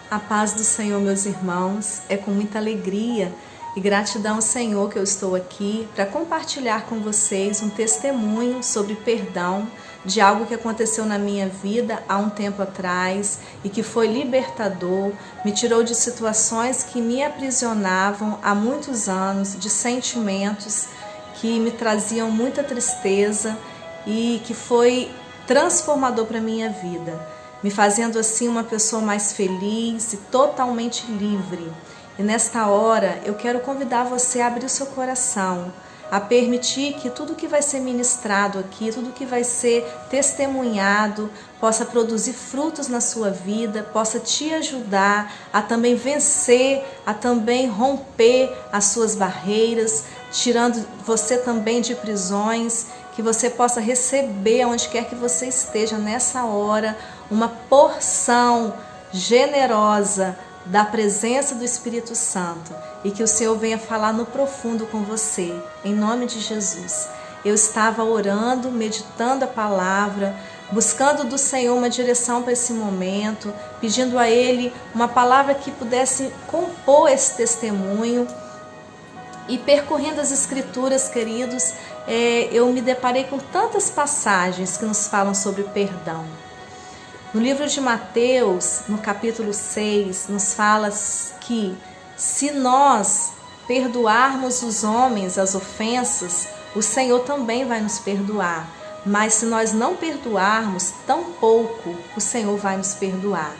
A paz do Senhor, meus irmãos, é com muita alegria e gratidão ao Senhor que eu estou aqui para compartilhar com vocês um testemunho sobre perdão de algo que aconteceu na minha vida há um tempo atrás e que foi libertador, me tirou de situações que me aprisionavam há muitos anos, de sentimentos que me traziam muita tristeza e que foi transformador para a minha vida, me fazendo assim uma pessoa mais feliz e totalmente livre. E nesta hora eu quero convidar você a abrir o seu coração, a permitir que tudo que vai ser ministrado aqui, tudo que vai ser testemunhado, possa produzir frutos na sua vida, possa te ajudar a também vencer, a também romper as suas barreiras, tirando você também de prisões, que você possa receber, onde quer que você esteja nessa hora, uma porção generosa da presença do Espírito Santo e que o Senhor venha falar no profundo com você, em nome de Jesus. Eu estava orando, meditando a palavra, buscando do Senhor uma direção para esse momento, pedindo a Ele uma palavra que pudesse compor esse testemunho. E percorrendo as Escrituras, queridos, eu me deparei com tantas passagens que nos falam sobre perdão. No livro de Mateus, no capítulo 6, nos fala que se nós perdoarmos os homens as ofensas, o Senhor também vai nos perdoar. Mas se nós não perdoarmos, tampouco o Senhor vai nos perdoar.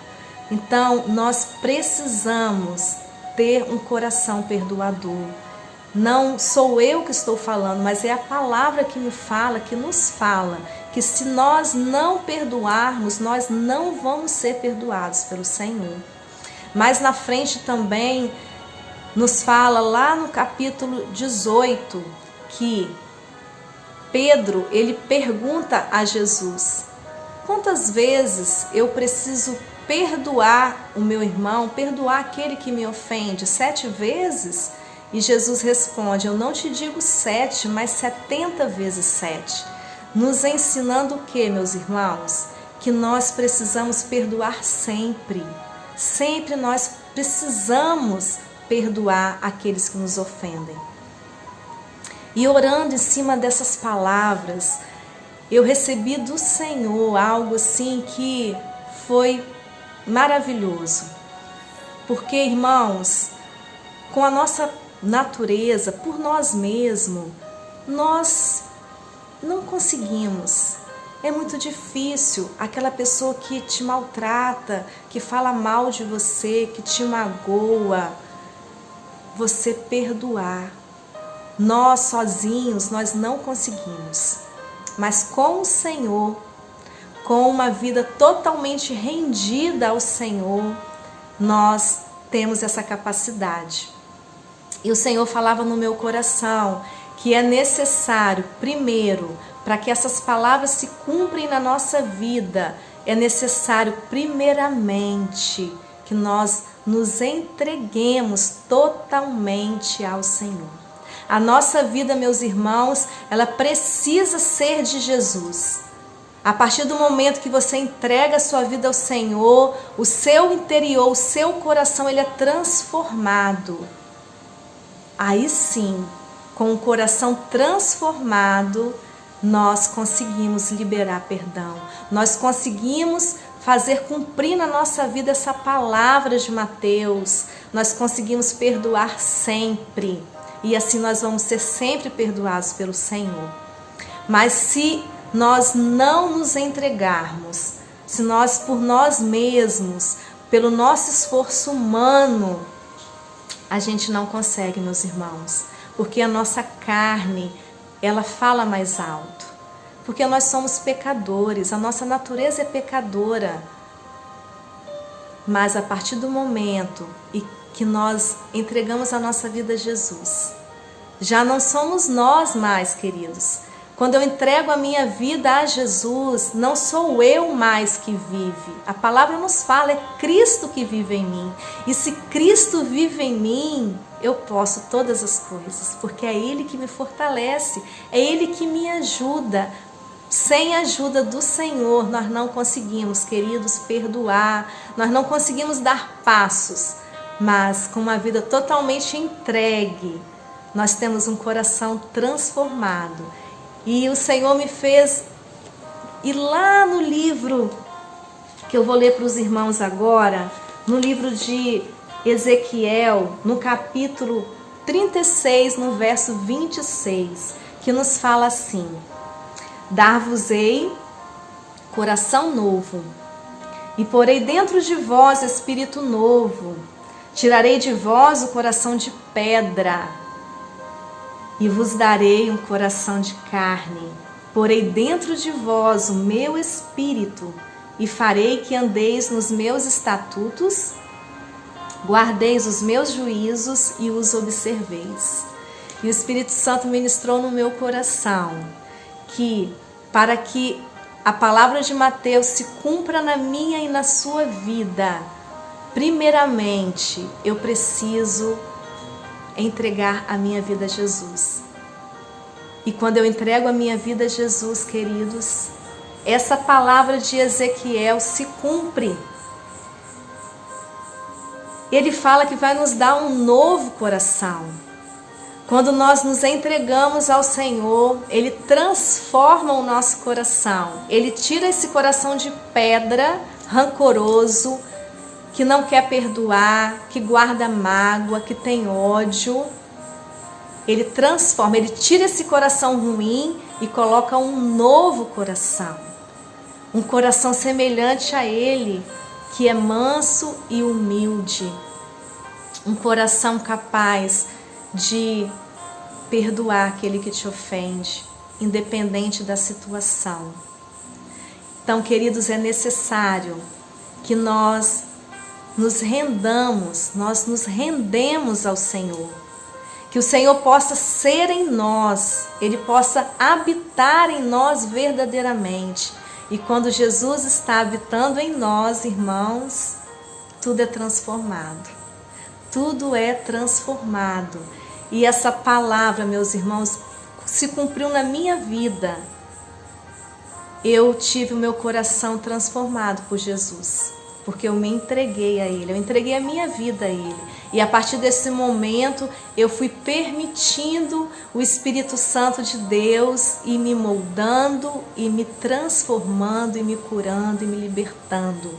Então, nós precisamos ter um coração perdoador. Não sou eu que estou falando, mas é a palavra que me fala, que nos fala, que se nós não perdoarmos, nós não vamos ser perdoados pelo Senhor. Mas na frente também nos fala lá no capítulo 18 que Pedro, ele pergunta a Jesus: quantas vezes eu preciso perdoar o meu irmão, perdoar aquele que me ofende? 7 vezes? E Jesus responde: eu não te digo 7, mas 70 vezes 7. Nos ensinando o que, meus irmãos? Que nós precisamos perdoar sempre. Sempre nós precisamos perdoar aqueles que nos ofendem. E orando em cima dessas palavras, eu recebi do Senhor algo assim que foi maravilhoso. Porque, irmãos, com a nossa natureza, por nós mesmos, nós não conseguimos. É muito difícil aquela pessoa que te maltrata, que fala mal de você, que te magoa, você perdoar. Nós sozinhos, nós não conseguimos. Mas com o Senhor, com uma vida totalmente rendida ao Senhor, nós temos essa capacidade. E o Senhor falava no meu coração que é necessário, primeiro, para que essas palavras se cumprem na nossa vida, é necessário, primeiramente, que nós nos entreguemos totalmente ao Senhor. A nossa vida, meus irmãos, ela precisa ser de Jesus. A partir do momento que você entrega a sua vida ao Senhor, o seu interior, o seu coração, ele é transformado. Aí sim, com o coração transformado, nós conseguimos liberar perdão. Nós conseguimos fazer cumprir na nossa vida essa palavra de Mateus. Nós conseguimos perdoar sempre. E assim nós vamos ser sempre perdoados pelo Senhor. Mas se nós não nos entregarmos, se nós por nós mesmos, pelo nosso esforço humano, a gente não consegue, meus irmãos, porque a nossa carne, ela fala mais alto, porque nós somos pecadores, a nossa natureza é pecadora. Mas a partir do momento em que nós entregamos a nossa vida a Jesus, já não somos nós mais, queridos. Quando eu entrego a minha vida a Jesus, não sou eu mais que vive. A palavra nos fala, é Cristo que vive em mim. E se Cristo vive em mim, eu posso todas as coisas, porque é Ele que me fortalece, é Ele que me ajuda. Sem a ajuda do Senhor, nós não conseguimos, queridos, perdoar, nós não conseguimos dar passos, mas com uma vida totalmente entregue, nós temos um coração transformado. E o Senhor me fez ir lá no livro, que eu vou ler para os irmãos agora, no livro de Ezequiel, no capítulo 36, no verso 26, que nos fala assim: dar-vos-ei coração novo, e porei dentro de vós espírito novo, tirarei de vós o coração de pedra, e vos darei um coração de carne, porei dentro de vós o meu espírito, e farei que andeis nos meus estatutos, guardeis os meus juízos e os observeis. E o Espírito Santo ministrou no meu coração que, para que a palavra de Mateus se cumpra na minha e na sua vida, primeiramente eu preciso entregar a minha vida a Jesus. E quando eu entrego a minha vida a Jesus, queridos, essa palavra de Ezequiel se cumpre. Ele fala que vai nos dar um novo coração. Quando nós nos entregamos ao Senhor, Ele transforma o nosso coração. Ele tira esse coração de pedra, rancoroso, que não quer perdoar, que guarda mágoa, que tem ódio. Ele transforma, Ele tira esse coração ruim e coloca um novo coração. Um coração semelhante a Ele, que é manso e humilde. Um coração capaz de perdoar aquele que te ofende, independente da situação. Então, queridos, é necessário que nós nos rendemos ao Senhor. Que o Senhor possa ser em nós, Ele possa habitar em nós verdadeiramente. E quando Jesus está habitando em nós, irmãos, tudo é transformado. Tudo é transformado. E essa palavra, meus irmãos, se cumpriu na minha vida. Eu tive o meu coração transformado por Jesus, porque eu me entreguei a Ele, eu entreguei a minha vida a Ele. E a partir desse momento, eu fui permitindo o Espírito Santo de Deus ir me moldando, e me transformando, e me curando, e me libertando.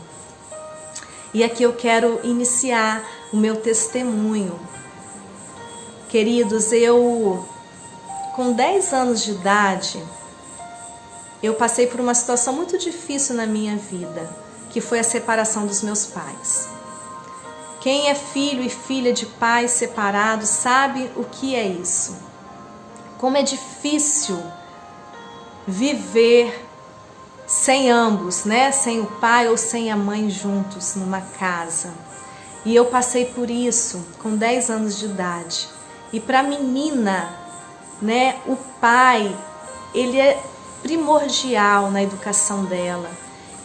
E aqui eu quero iniciar o meu testemunho. Queridos, eu, com 10 anos de idade, eu passei por uma situação muito difícil na minha vida, que foi a separação dos meus pais. Quem é filho e filha de pais separados sabe o que é isso. Como é difícil viver sem ambos, né? Sem o pai ou sem a mãe juntos numa casa. E eu passei por isso com 10 anos de idade. E para a menina, né, o pai, ele é primordial na educação dela.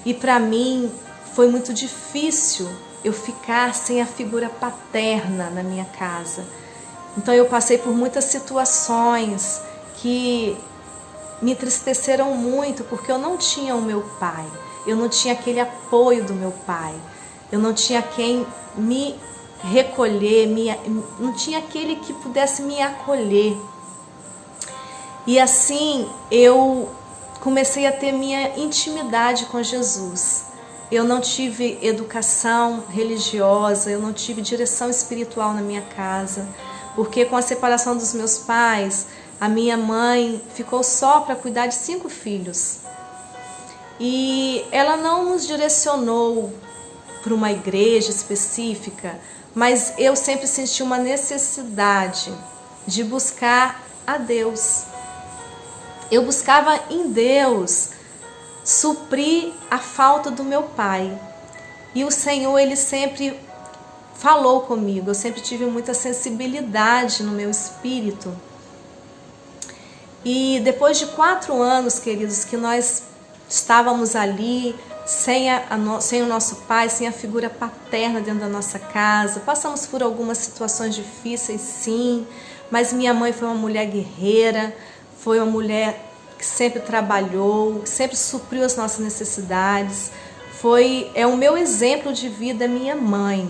E para mim foi muito difícil eu ficar sem a figura paterna na minha casa. Então eu passei por muitas situações que me entristeceram muito, porque eu não tinha o meu pai, eu não tinha aquele apoio do meu pai, eu não tinha quem me recolher, não tinha aquele que pudesse me acolher. E assim eu comecei a ter minha intimidade com Jesus. Eu não tive educação religiosa, eu não tive direção espiritual na minha casa, porque com a separação dos meus pais, a minha mãe ficou só para cuidar de 5 filhos. E ela não nos direcionou para uma igreja específica, mas eu sempre senti uma necessidade de buscar a Deus. Eu buscava em Deus suprir a falta do meu pai. E o Senhor, Ele sempre falou comigo. Eu sempre tive muita sensibilidade no meu espírito. E depois de 4 anos, queridos, que nós estávamos ali sem o nosso pai, sem a figura paterna dentro da nossa casa, passamos por algumas situações difíceis, sim, mas minha mãe foi uma mulher guerreira, foi uma mulher que sempre trabalhou, que sempre supriu as nossas necessidades. É o meu exemplo de vida, minha mãe.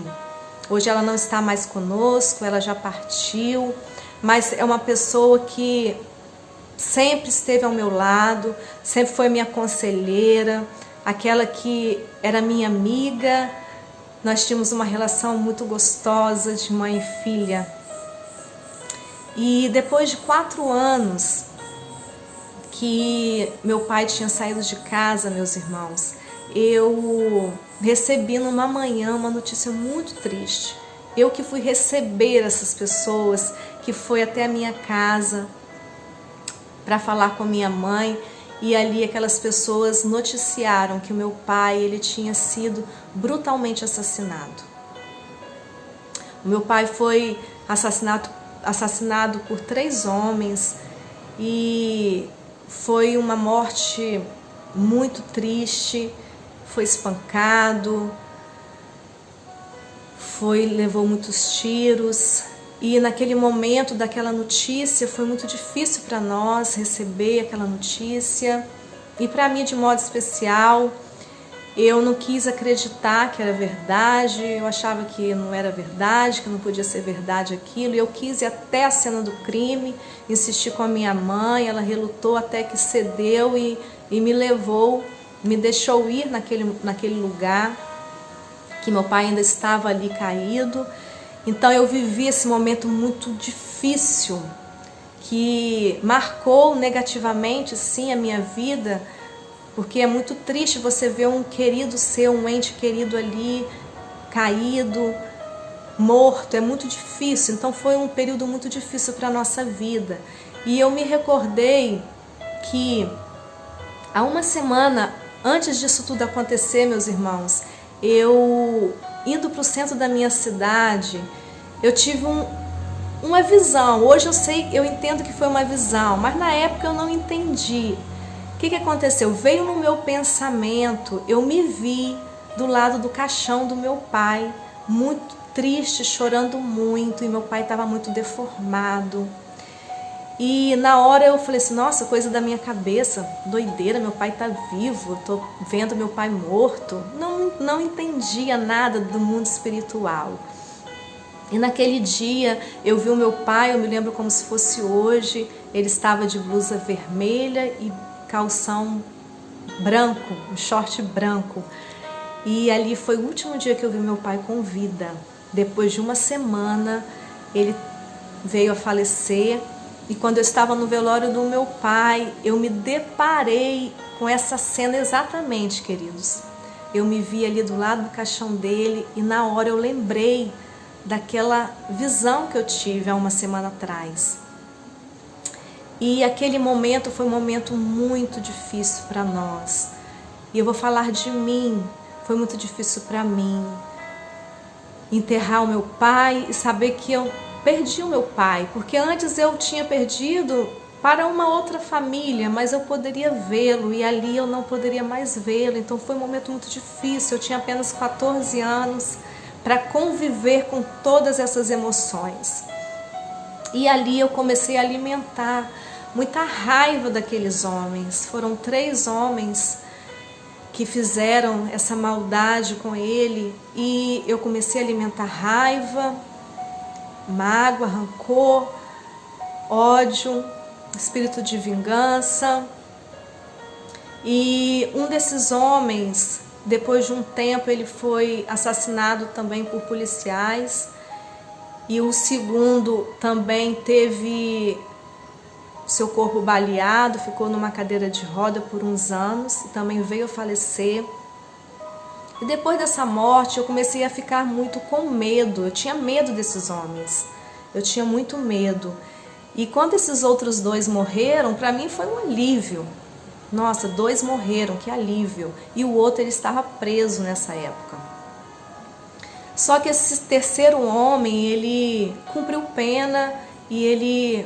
Hoje ela não está mais conosco, ela já partiu, mas é uma pessoa que sempre esteve ao meu lado, sempre foi minha conselheira, aquela que era minha amiga. Nós tínhamos uma relação muito gostosa de mãe e filha. E depois de 4 anos que meu pai tinha saído de casa, meus irmãos, eu recebi numa manhã uma notícia muito triste. Eu que fui receber essas pessoas, que foi até a minha casa para falar com a minha mãe, e ali aquelas pessoas noticiaram que o meu pai ele tinha sido brutalmente assassinado. O meu pai foi assassinado por 3 homens e foi uma morte muito triste. Foi espancado, levou muitos tiros, e naquele momento daquela notícia foi muito difícil para nós receber aquela notícia, e para mim de modo especial. Eu não quis acreditar que era verdade, eu achava que não era verdade, que não podia ser verdade aquilo, e eu quis ir até a cena do crime, insisti com a minha mãe, ela relutou até que cedeu e me levou, me deixou ir naquele lugar, que meu pai ainda estava ali caído. Então eu vivi esse momento muito difícil, que marcou negativamente, sim, a minha vida, porque é muito triste você ver um querido seu, um ente querido ali, caído, morto, é muito difícil. Então foi um período muito difícil para a nossa vida. E eu me recordei que há uma semana antes disso tudo acontecer, meus irmãos, eu indo para o centro da minha cidade, eu tive uma visão. Hoje eu entendo que foi uma visão, mas na época eu não entendi. O que aconteceu? Veio no meu pensamento, eu me vi do lado do caixão do meu pai, muito triste, chorando muito, e meu pai estava muito deformado. E na hora eu falei assim, nossa, coisa da minha cabeça, doideira, meu pai está vivo, estou vendo meu pai morto. Não entendia nada do mundo espiritual. E naquele dia eu vi o meu pai, eu me lembro como se fosse hoje, ele estava de blusa vermelha e calção branco, um short branco. E ali foi o último dia que eu vi meu pai com vida. Depois de uma semana ele veio a falecer. E quando eu estava no velório do meu pai, eu me deparei com essa cena exatamente, queridos. Eu me vi ali do lado do caixão dele e na hora eu lembrei daquela visão que eu tive há uma semana atrás. E aquele momento foi um momento muito difícil para nós. E eu vou falar de mim, foi muito difícil para mim. Enterrar o meu pai e saber que eu perdi o meu pai, porque antes eu tinha perdido para uma outra família, mas eu poderia vê-lo e ali eu não poderia mais vê-lo. Então foi um momento muito difícil. Eu tinha apenas 14 anos para conviver com todas essas emoções. E ali eu comecei a alimentar muita raiva daqueles homens. Foram 3 homens que fizeram essa maldade com ele e eu comecei a alimentar raiva, mágoa, rancor, ódio, espírito de vingança. E um desses homens, depois de um tempo, ele foi assassinado também por policiais. E o segundo também teve seu corpo baleado, ficou numa cadeira de roda por uns anos e também veio a falecer. E depois dessa morte eu comecei a ficar muito com medo. Eu tinha medo desses homens, eu tinha muito medo. E quando esses outros 2 morreram, para mim foi um alívio. Nossa, 2 morreram, que alívio. E o outro ele estava preso nessa época. Só que esse terceiro homem, ele cumpriu pena e ele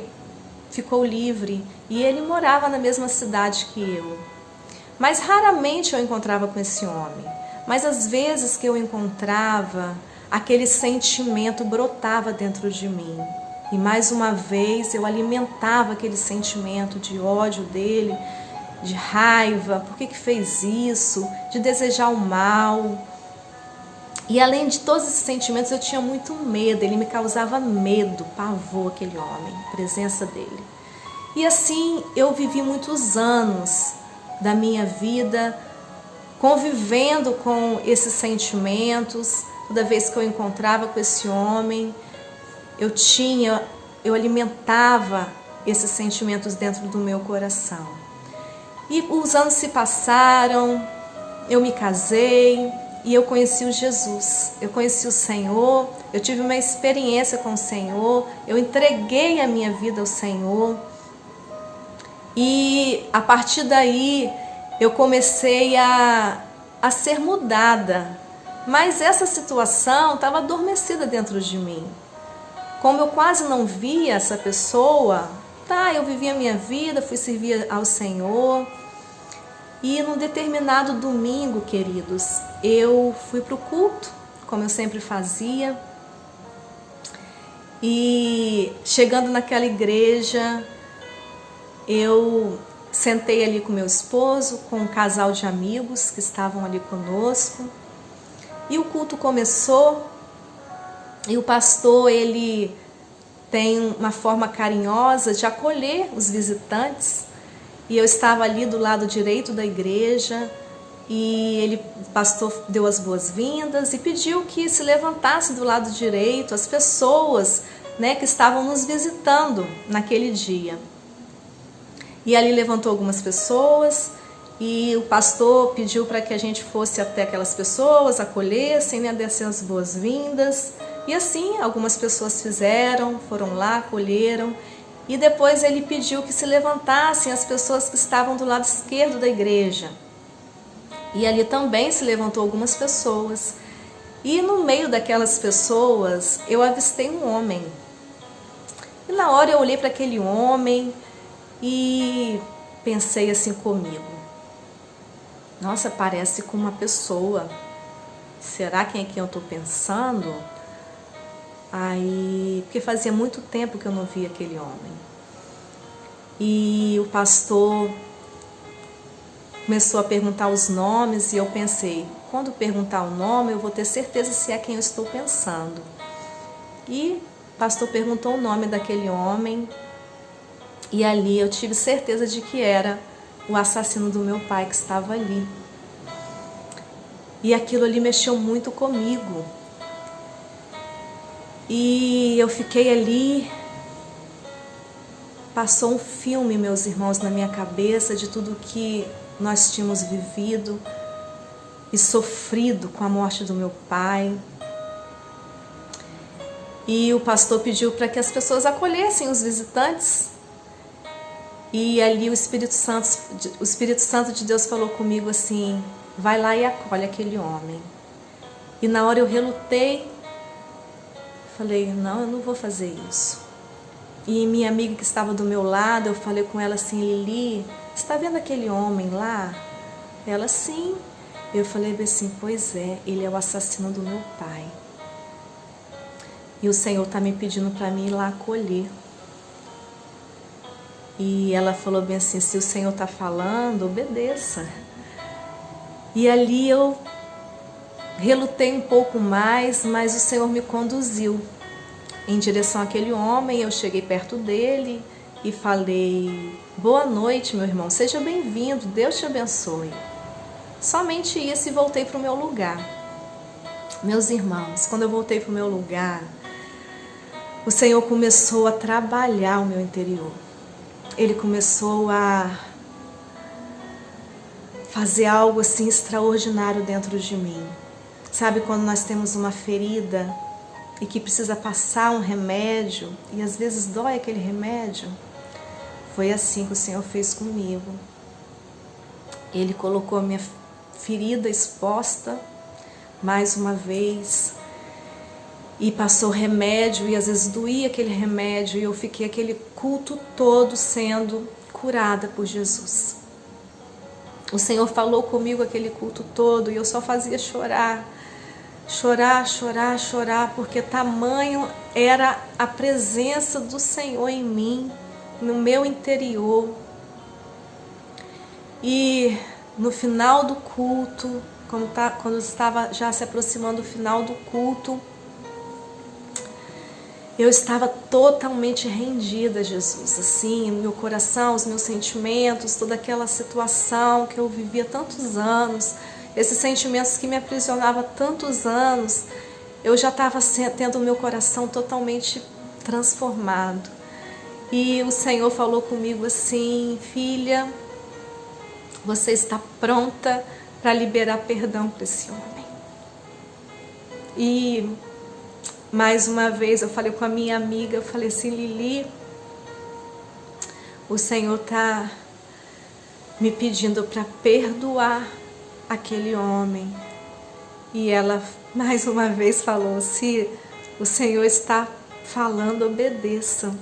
ficou livre. E ele morava na mesma cidade que eu. Mas raramente eu encontrava com esse homem. Mas às vezes que eu encontrava, aquele sentimento brotava dentro de mim. E mais uma vez eu alimentava aquele sentimento de ódio dele, de raiva, por que fez isso, de desejar o mal. E além de todos esses sentimentos, eu tinha muito medo, ele me causava medo, pavor, aquele homem, a presença dele. E assim eu vivi muitos anos da minha vida convivendo com esses sentimentos. Toda vez que eu encontrava com esse homem, eu alimentava esses sentimentos dentro do meu coração. E os anos se passaram, eu me casei e eu conheci o Jesus. Eu conheci o Senhor, eu tive uma experiência com o Senhor, eu entreguei a minha vida ao Senhor. E a partir daí eu comecei a ser mudada. Mas essa situação estava adormecida dentro de mim. Como eu quase não via essa pessoa, eu vivia a minha vida, fui servir ao Senhor. E num determinado domingo, queridos, eu fui para o culto, como eu sempre fazia. E chegando naquela igreja, eu sentei ali com meu esposo, com um casal de amigos que estavam ali conosco. E o culto começou. E o pastor, ele tem uma forma carinhosa de acolher os visitantes. E eu estava ali do lado direito da igreja e o pastor deu as boas-vindas e pediu que se levantasse do lado direito as pessoas, que estavam nos visitando naquele dia. E ali levantou algumas pessoas e o pastor pediu para que a gente fosse até aquelas pessoas, acolhessem, dessem as boas-vindas. E assim, algumas pessoas foram lá, acolheram. E depois ele pediu que se levantassem as pessoas que estavam do lado esquerdo da igreja. E ali também se levantou algumas pessoas. E no meio daquelas pessoas, eu avistei um homem. E na hora eu olhei para aquele homem e pensei assim comigo: nossa, parece com uma pessoa. Será quem é que eu estou pensando? Porque fazia muito tempo que eu não via aquele homem. E o pastor começou a perguntar os nomes e eu pensei, quando perguntar o nome eu vou ter certeza se é quem eu estou pensando. E o pastor perguntou o nome daquele homem e ali eu tive certeza de que era o assassino do meu pai que estava ali. E aquilo ali mexeu muito comigo. E eu fiquei ali, passou um filme, meus irmãos, na minha cabeça de tudo que nós tínhamos vivido e sofrido com a morte do meu pai. E o pastor pediu para que as pessoas acolhessem os visitantes. E ali o Espírito Santo de Deus falou comigo assim: vai lá e acolhe aquele homem. E na hora eu relutei. Falei, não, eu não vou fazer isso. E minha amiga que estava do meu lado, eu falei com ela assim: Lili, você está vendo aquele homem lá? Ela, sim. Eu falei assim: pois é, ele é o assassino do meu pai. E o Senhor está me pedindo para mim ir lá acolher. E ela falou bem assim: se o Senhor está falando, obedeça. E ali eu relutei um pouco mais, mas o Senhor me conduziu em direção àquele homem. Eu cheguei perto dele e falei: boa noite, meu irmão, seja bem-vindo, Deus te abençoe. Somente isso e voltei para o meu lugar. Meus irmãos, quando eu voltei para o meu lugar, o Senhor começou a trabalhar o meu interior. Ele começou a fazer algo assim extraordinário dentro de mim. Sabe quando nós temos uma ferida e que precisa passar um remédio e às vezes dói aquele remédio? Foi assim que o Senhor fez comigo. Ele colocou a minha ferida exposta mais uma vez e passou remédio e às vezes doía aquele remédio e eu fiquei aquele culto todo sendo curada por Jesus. O Senhor falou comigo aquele culto todo e eu só fazia chorar, chorar, chorar, chorar, porque tamanho era a presença do Senhor em mim, no meu interior. E no final do culto, quando estava já se aproximando do final do culto, eu estava totalmente rendida a Jesus, assim, no meu coração, os meus sentimentos, toda aquela situação que eu vivia tantos anos, esses sentimentos que me aprisionavam tantos anos, eu já estava tendo o meu coração totalmente transformado. E o Senhor falou comigo assim: filha, você está pronta para liberar perdão para esse homem. E mais uma vez eu falei com a minha amiga, eu falei assim: Lili, o Senhor está me pedindo para perdoar aquele homem. E ela mais uma vez falou: se o Senhor está falando, obedeça.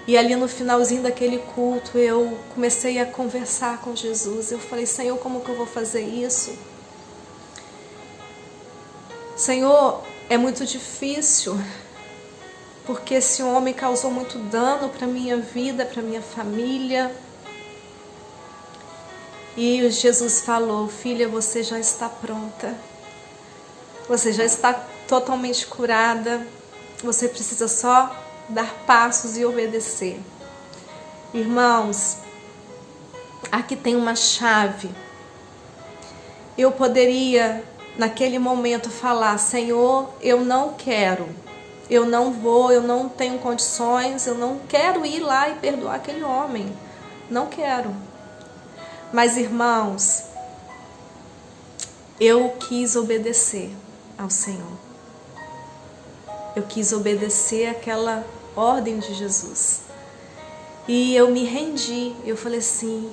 E ali no finalzinho daquele culto eu comecei a conversar com Jesus. Eu falei: Senhor, como que eu vou fazer isso? Senhor, é muito difícil, porque esse homem causou muito dano para minha vida, para minha família. E Jesus falou: filha, você já está pronta. Você já está totalmente curada. Você precisa só dar passos e obedecer. Irmãos, aqui tem uma chave. Eu poderia, naquele momento, falar: Senhor, eu não quero, eu não vou, eu não tenho condições, eu não quero ir lá e perdoar aquele homem. Não quero. Mas, irmãos, eu quis obedecer ao Senhor. Eu quis obedecer aquela ordem de Jesus. E eu me rendi. Eu falei assim: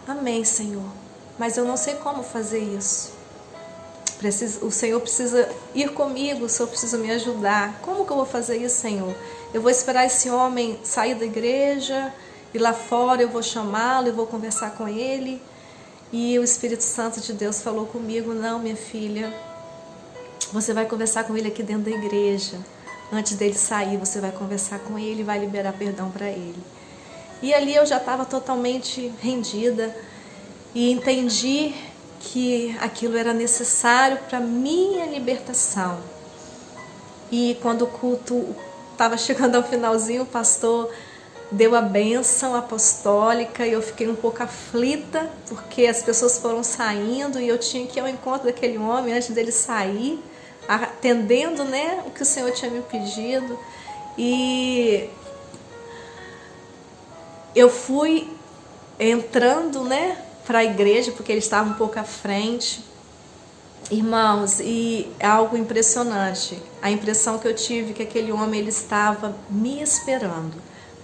amém, Senhor, mas eu não sei como fazer isso. O Senhor precisa ir comigo, o Senhor precisa me ajudar. Como que eu vou fazer isso, Senhor? Eu vou esperar esse homem sair da igreja e lá fora eu vou chamá-lo, eu vou conversar com ele. E o Espírito Santo de Deus falou comigo: não, minha filha, você vai conversar com ele aqui dentro da igreja. Antes dele sair, você vai conversar com ele e vai liberar perdão para ele. E ali eu já estava totalmente rendida e entendi que aquilo era necessário para minha libertação. E quando o culto estava chegando ao finalzinho, o pastor deu a bênção apostólica e eu fiquei um pouco aflita, porque as pessoas foram saindo e eu tinha que ir ao encontro daquele homem antes dele sair, atendendo, né, o que o Senhor tinha me pedido. E eu fui entrando, né, para a igreja, porque ele estava um pouco à frente. Irmãos, e é algo impressionante. A impressão que eu tive é que aquele homem, ele estava me esperando,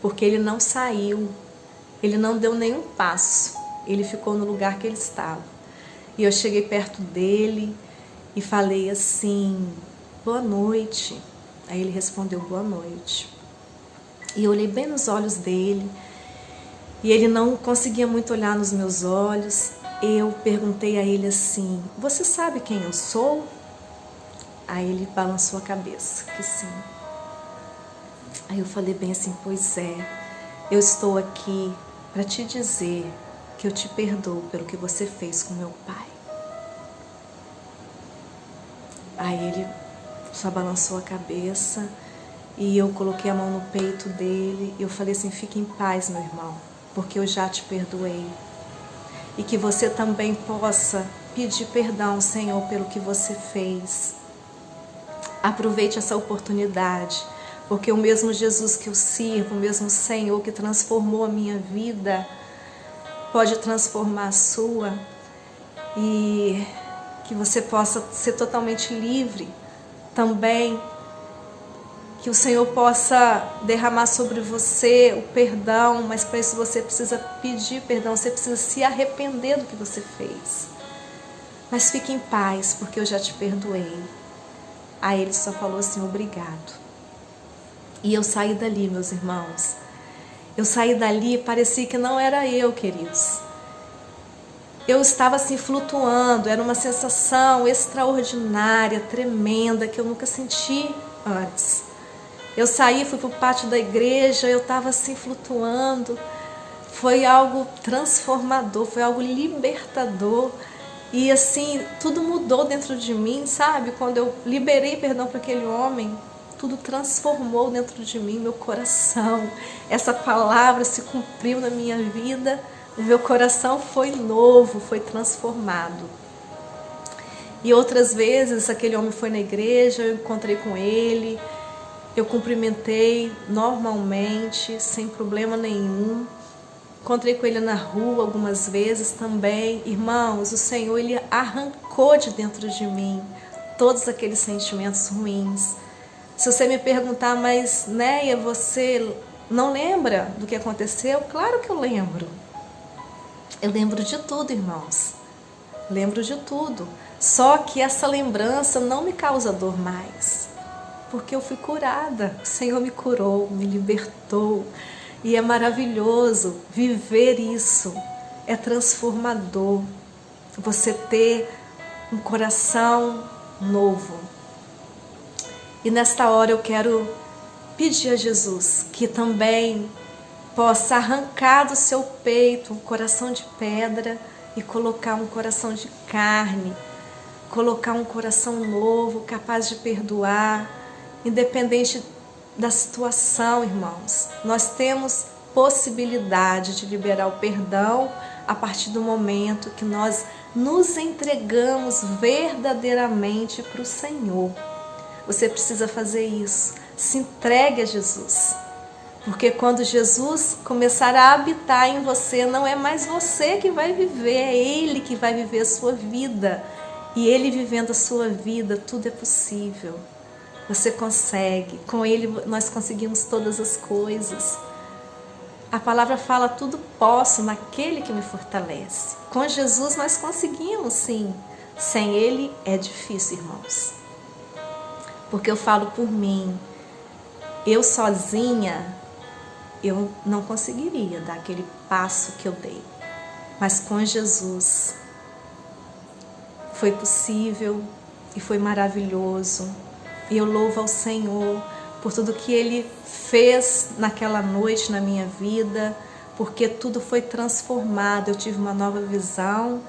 porque ele não saiu, ele não deu nenhum passo, ele ficou no lugar que ele estava. E eu cheguei perto dele e falei assim: boa noite. Aí ele respondeu: boa noite. E eu olhei bem nos olhos dele, e ele não conseguia muito olhar nos meus olhos. Eu perguntei a ele assim: você sabe quem eu sou? Aí ele balançou a cabeça, que sim. Aí eu falei bem assim: pois é, eu estou aqui para te dizer que eu te perdoo pelo que você fez com meu pai. Aí ele só balançou a cabeça e eu coloquei a mão no peito dele e eu falei assim: fique em paz, meu irmão, porque eu já te perdoei. E que você também possa pedir perdão, Senhor, pelo que você fez. Aproveite essa oportunidade, porque o mesmo Jesus que eu sirvo, o mesmo Senhor que transformou a minha vida, pode transformar a sua, e que você possa ser totalmente livre também, que o Senhor possa derramar sobre você o perdão, mas para isso você precisa pedir perdão, você precisa se arrepender do que você fez. Mas fique em paz, porque eu já te perdoei. Aí ele só falou assim: obrigado. E eu saí dali, meus irmãos. Eu saí dali e parecia que não era eu, queridos. Eu estava assim flutuando, era uma sensação extraordinária, tremenda, que eu nunca senti antes. Eu saí, fui para o pátio da igreja, eu estava assim flutuando. Foi algo transformador, foi algo libertador. E assim, tudo mudou dentro de mim, sabe? Quando eu liberei perdão para aquele homem, tudo transformou dentro de mim, meu coração. Essa palavra se cumpriu na minha vida, o meu coração foi novo, foi transformado. E outras vezes, aquele homem foi na igreja, eu encontrei com ele, eu cumprimentei normalmente, sem problema nenhum. Encontrei com ele na rua algumas vezes também. Irmãos, o Senhor, Ele arrancou de dentro de mim todos aqueles sentimentos ruins. Se você me perguntar, mas Néia, você não lembra do que aconteceu? Claro que eu lembro. Eu lembro de tudo, irmãos. Lembro de tudo. Só que essa lembrança não me causa dor mais. Porque eu fui curada. O Senhor me curou, me libertou. E é maravilhoso viver isso, é transformador, você ter um coração novo. E nesta hora eu quero pedir a Jesus que também possa arrancar do seu peito um coração de pedra e colocar um coração de carne, colocar um coração novo, capaz de perdoar, independente da situação, irmãos. Nós temos possibilidade de liberar o perdão a partir do momento que nós nos entregamos verdadeiramente para o Senhor. Você precisa fazer isso. Se entregue a Jesus. Porque quando Jesus começar a habitar em você, não é mais você que vai viver, é Ele que vai viver a sua vida. E Ele vivendo a sua vida, tudo é possível. Você consegue, com Ele nós conseguimos todas as coisas. A palavra fala, tudo posso naquele que me fortalece. Com Jesus nós conseguimos sim, sem Ele é difícil, irmãos. Porque eu falo por mim, eu sozinha, eu não conseguiria dar aquele passo que eu dei. Mas com Jesus foi possível e foi maravilhoso. E eu louvo ao Senhor por tudo que Ele fez naquela noite na minha vida, porque tudo foi transformado, eu tive uma nova visão,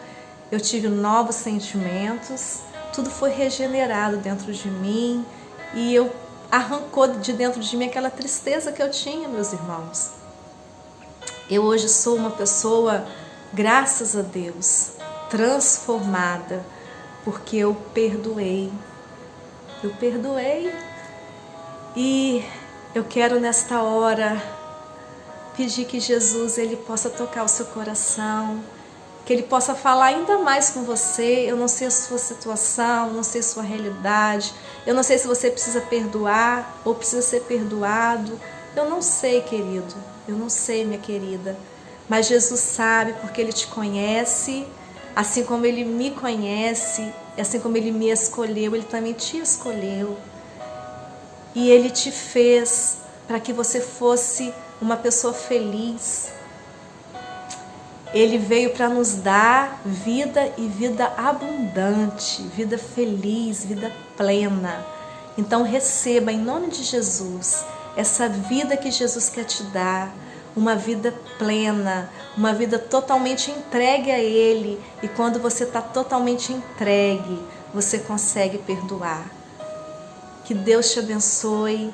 eu tive novos sentimentos, tudo foi regenerado dentro de mim e eu arrancou de dentro de mim aquela tristeza que eu tinha, meus irmãos. Eu hoje sou uma pessoa, graças a Deus, transformada, porque eu perdoei. Eu perdoei e eu quero nesta hora pedir que Jesus Ele possa tocar o seu coração, que Ele possa falar ainda mais com você. Eu não sei a sua situação, não sei a sua realidade, eu não sei se você precisa perdoar ou precisa ser perdoado. Eu não sei, querido, eu não sei, minha querida, mas Jesus sabe porque Ele te conhece, assim como Ele me conhece. Assim como Ele me escolheu, Ele também te escolheu. E Ele te fez para que você fosse uma pessoa feliz. Ele veio para nos dar vida e vida abundante, vida feliz, vida plena. Então receba em nome de Jesus essa vida que Jesus quer te dar. Uma vida plena, uma vida totalmente entregue a Ele. E quando você está totalmente entregue, você consegue perdoar. Que Deus te abençoe,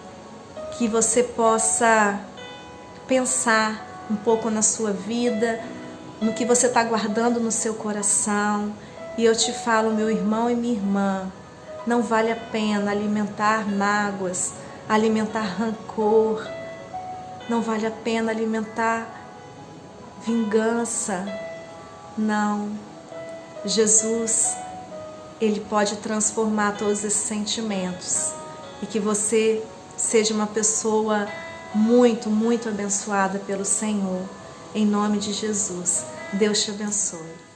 que você possa pensar um pouco na sua vida, no que você está guardando no seu coração. E eu te falo, meu irmão e minha irmã, não vale a pena alimentar mágoas, alimentar rancor, não vale a pena alimentar vingança. Não. Jesus, Ele pode transformar todos esses sentimentos e que você seja uma pessoa muito, muito abençoada pelo Senhor. Em nome de Jesus. Deus te abençoe.